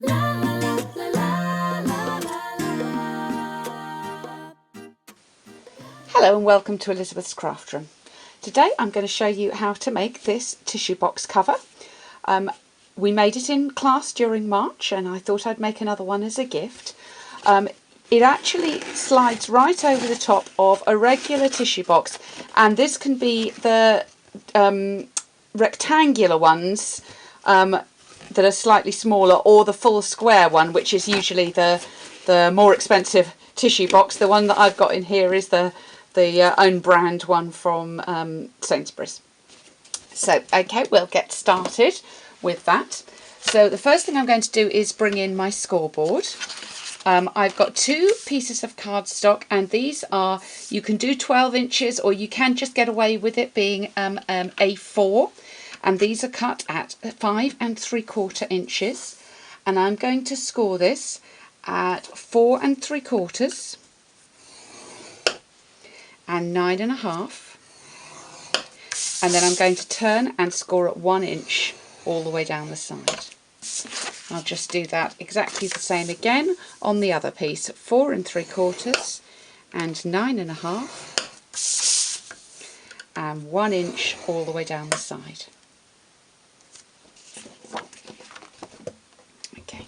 Hello and welcome to Elizabeth's Craft Room. Today I'm going to show you how to make this tissue box cover. We made it in class during March and I thought I'd make another one as a gift. It actually slides right over the top of a regular tissue box, and this can be the rectangular ones that are slightly smaller, or the full square one, which is usually the more expensive tissue box. The one that I've got in here is the own brand one from Sainsbury's. So okay, we'll get started with that. So the first thing I'm going to do is bring in my scoreboard. I've got 2 pieces of cardstock, and these are, you can do 12 inches or you can just get away with it being A4, and these are cut at 5 3/4 inches, and I'm going to score this at 4 3/4 and 9 1/2, and then I'm going to turn and score at 1 inch all the way down the side. I'll just do that exactly the same again on the other piece, 4 3/4 and 9 1/2 and 1 inch all the way down the side. Okay.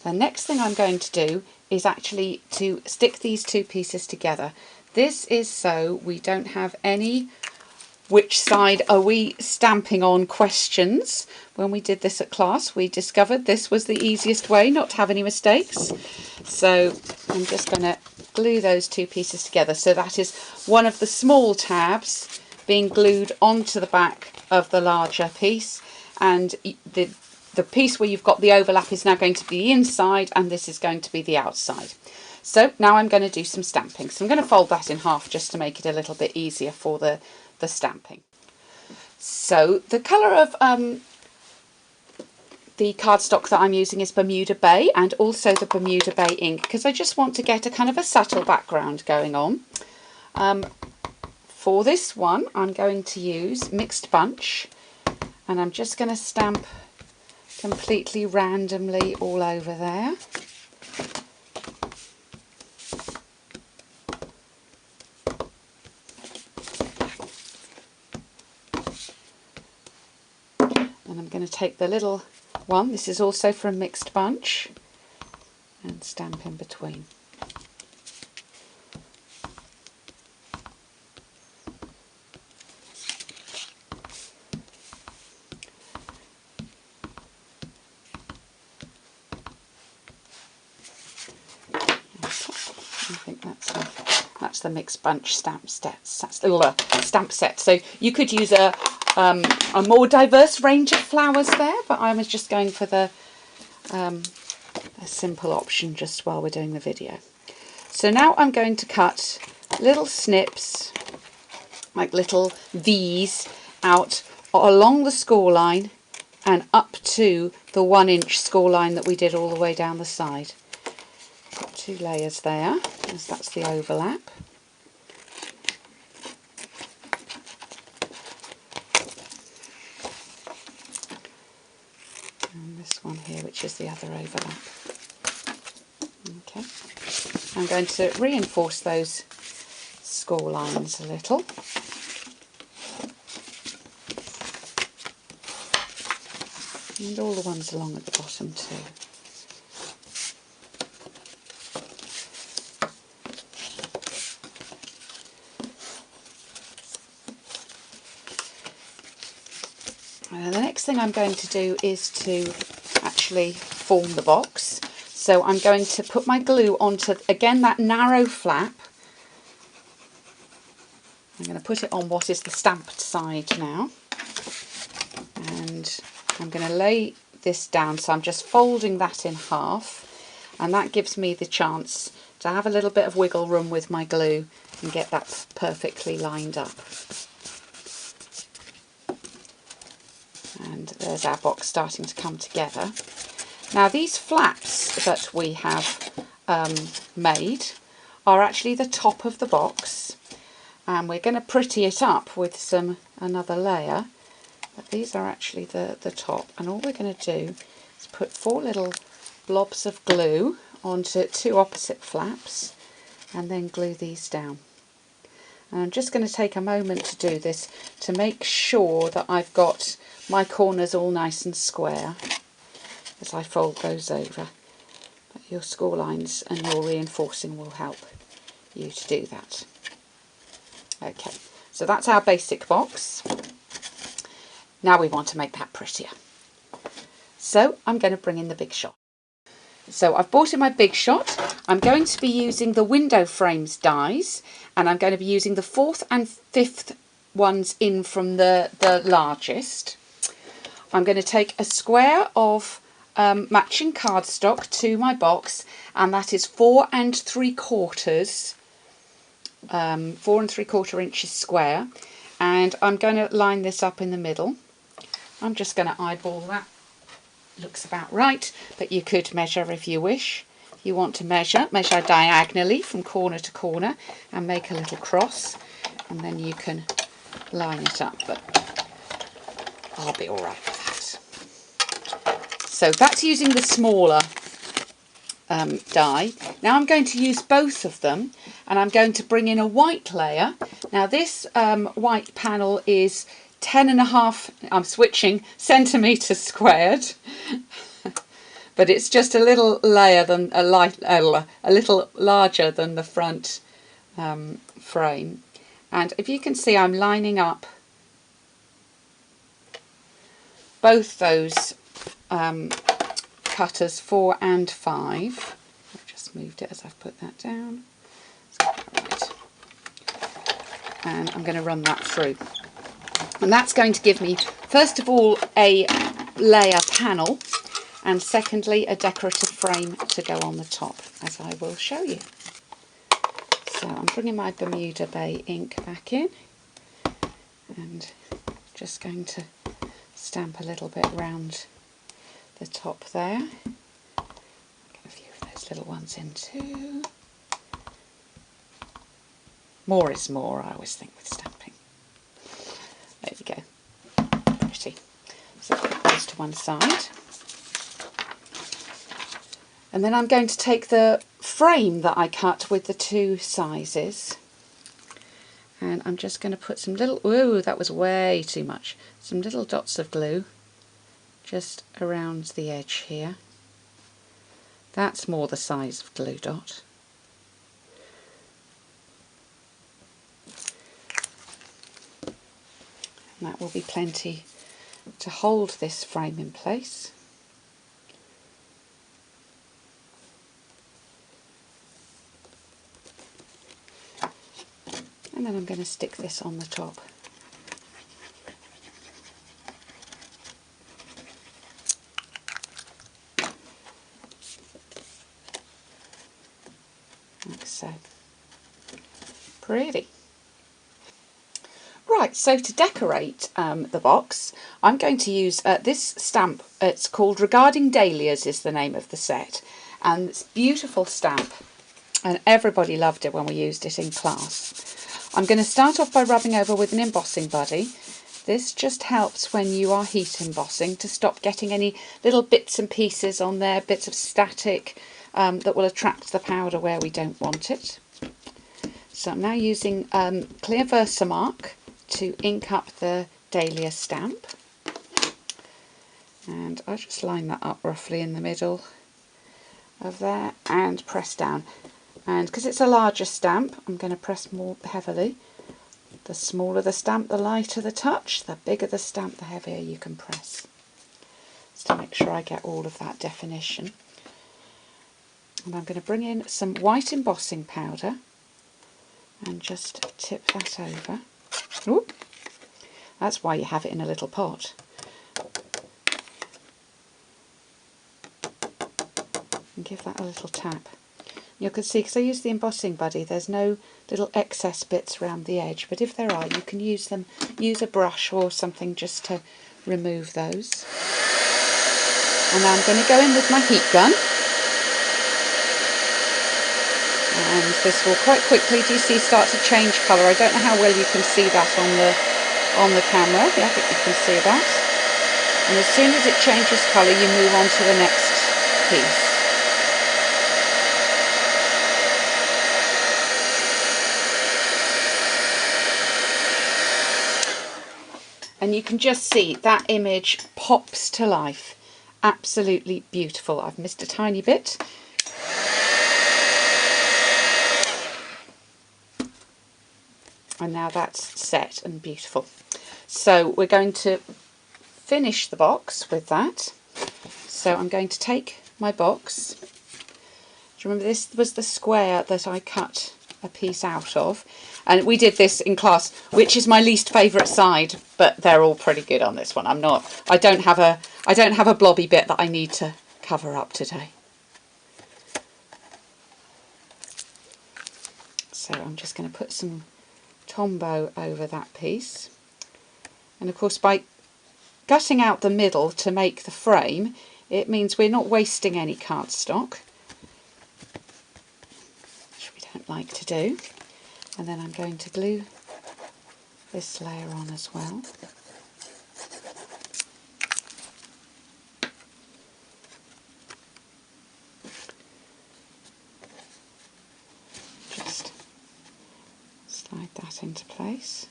The next thing I'm going to do is actually to stick these 2 pieces together. This is so we don't have any which side are we stamping on questions. When we did this at class, we discovered this was the easiest way not to have any mistakes. So I'm just going to glue those 2 pieces together. So that is one of the small tabs being glued onto the back of the larger piece, and the piece where you've got the overlap is now going to be the inside, and this is going to be the outside. So now I'm going to do some stamping. So I'm going to fold that in half just to make it a little bit easier for the stamping. So the colour of the cardstock that I'm using is Bermuda Bay, and also the Bermuda Bay ink, because I just want to get a kind of a subtle background going on. For this one I'm going to use Mixed Bunch, and I'm just going to stamp completely randomly all over there. And I'm going to take the little one, this is also from Mixed Bunch, and stamp in between. I think that's the Mixed Bunch stamp set. So you could use a more diverse range of flowers there, but I was just going for a simple option just while we're doing the video. So now I'm going to cut little snips, like little V's, out along the score line and up to the 1 inch score line that we did all the way down the side. Got 2 layers there, as that's the overlap. And this one here, which is the other overlap. Okay, I'm going to reinforce those score lines a little. And all the ones along at the bottom too. The next thing I'm going to do is to actually form the box. So I'm going to put my glue onto, again, that narrow flap. I'm going to put it on what is the stamped side now. And I'm going to lay this down, so I'm just folding that in half. And that gives me the chance to have a little bit of wiggle room with my glue and get that perfectly lined up. And there's our box starting to come together. Now these flaps that we have made are actually the top of the box, and we're going to pretty it up with another layer, but these are actually the top, and all we're going to do is Just put 4 little blobs of glue onto 2 opposite flaps and then glue these down. And I'm just going to take a moment to do this to make sure that I've got my corners all nice and square as I fold those over. But your score lines and your reinforcing will help you to do that. Okay, so that's our basic box. Now we want to make that prettier. So I'm going to bring in the Big Shot. So I've brought in my Big Shot. I'm going to be using the window frames dies, and I'm going to be using the 4th and 5th ones in from the largest. I'm going to take a square of matching cardstock to my box, and that is 4 3/4 inches square, and I'm going to line this up in the middle. I'm just going to eyeball that. Looks about right, but you could measure if you wish. If you want to measure diagonally from corner to corner and make a little cross, and then you can line it up, but I'll be all right with that. So that's using the smaller die. Now I'm going to use both of them, and I'm going to bring in a white layer. Now this white panel is 10.5, I'm switching, centimetres squared, but it's just a little layer than a little larger than the front frame. And if you can see, I'm lining up both those cutters 4 and 5. I've just moved it as I've put that down. Right. And I'm going to run that through. And that's going to give me, first of all, a layer panel, and secondly, a decorative frame to go on the top, as I will show you. So I'm bringing my Bermuda Bay ink back in, and just going to stamp a little bit around the top there. Get a few of those little ones in too. More is more, I always think, with stamping. There we go. Pretty. So put those to one side. And then I'm going to take the frame that I cut with the 2 sizes, and I'm just going to put some little, ooh, that was way too much, some little dots of glue just around the edge here. That's more the size of glue dot. And that will be plenty to hold this frame in place. And then I'm going to stick this on the top. Like so. Pretty. Right, so to decorate the box, I'm going to use this stamp. It's called Regarding Dahlias is the name of the set, and it's a beautiful stamp, and everybody loved it when we used it in class. I'm going to start off by rubbing over with an embossing buddy. This just helps when you are heat embossing to stop getting any little bits and pieces on there, bits of static that will attract the powder where we don't want it. So I'm now using clear Versamark to ink up the dahlia stamp, and I'll just line that up roughly in the middle of there and press down. And because it's a larger stamp, I'm going to press more heavily. The smaller the stamp, the lighter the touch. The bigger the stamp, the heavier you can press. Just to make sure I get all of that definition. And I'm going to bring in some white embossing powder and just tip that over. Ooh, that's why you have it in a little pot. And give that a little tap. You can see, because I use the embossing buddy, there's no little excess bits around the edge, but if there are, you can use them, use a brush or something just to remove those. And now I'm going to go in with my heat gun, and this will quite quickly, do you see, start to change colour. I don't know how well you can see that on the camera. Yeah, I think you can see that. And as soon as it changes colour, you move on to the next piece. And you can just see that image pops to life. Absolutely beautiful. I've missed a tiny bit. And now that's set and beautiful. So we're going to finish the box with that. So I'm going to take my box. Do you remember this was the square that I cut a piece out of? And we did this in class, which is my least favourite side, but they're all pretty good on this one. I don't have a blobby bit that I need to cover up today. So I'm just going to put some Tombow over that piece. And of course, by gutting out the middle to make the frame, it means we're not wasting any cardstock, which we don't like to do. And then I'm going to glue this layer on as well. Just slide that into place.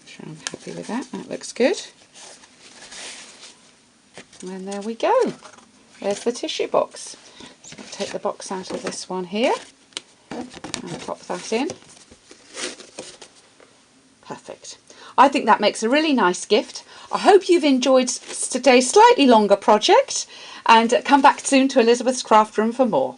Sure I'm happy with that. That looks good. And there we go. There's the tissue box. So I'll take the box out of this one here and pop that in. Perfect. I think that makes a really nice gift. I hope you've enjoyed today's slightly longer project, and come back soon to Elizabeth's Craft Room for more.